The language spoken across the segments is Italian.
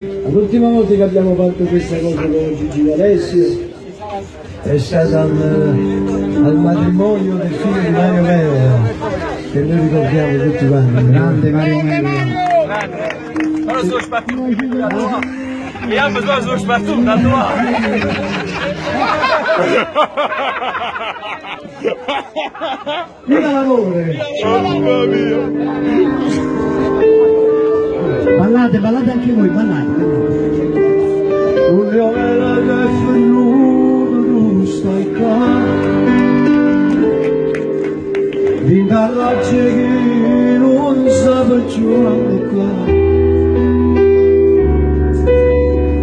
L'ultima volta che abbiamo fatto questa cosa con Gigi D'Alessio è stata al matrimonio del figlio di Mario Melo, che noi ricordiamo tutti quanti. Grande Mario Melo. Ora sono sbattuto da tua. E anche tu sono sbattuto da tua. Viva l'amore! Mamma mia! Ballate anche voi, ballate. Una vera che è venuto, non stai qua. Vinta la che non sa perciò qua.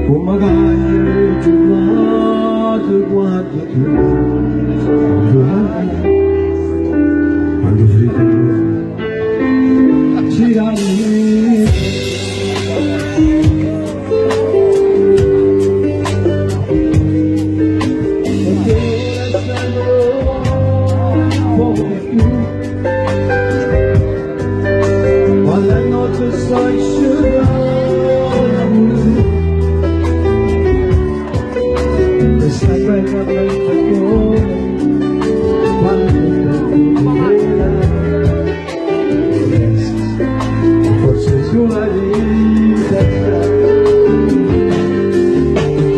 Come magari giornate guarda tu. Quando freddo ci arrivi. Quando la notte stai scivolando e stai veramente fuori, quando forse sulla vita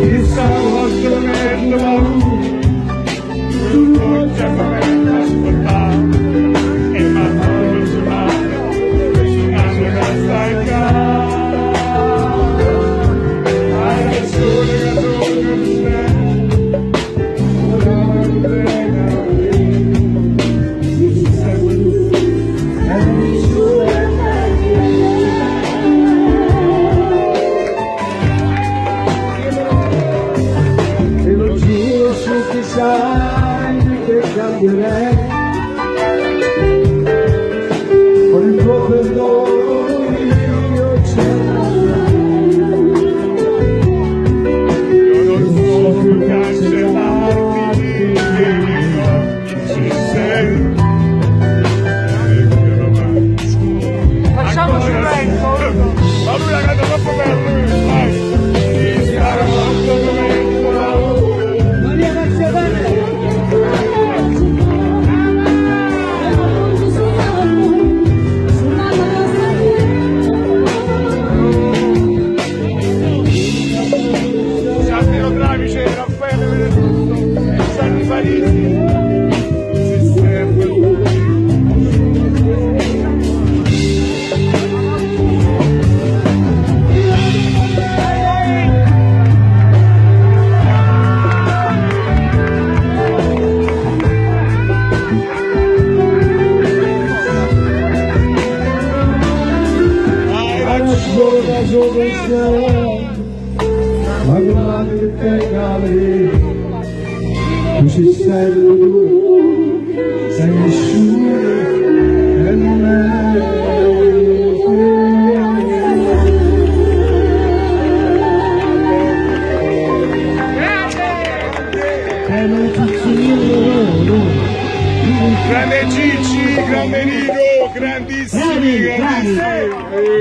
chissà quanto metto tu non c'è come ascoltare. Sai che cambierei con il tuo perdono io c'erei. Io non so più cancellarti, ci sei. Facciamoci un evento. Ma lui la canta troppo bello, vai. Ma guarda che te cavoli, tu ci sei tu, sei nessuno e non è. Grande Gigi, grande Nico, grandissimi, grandissimi.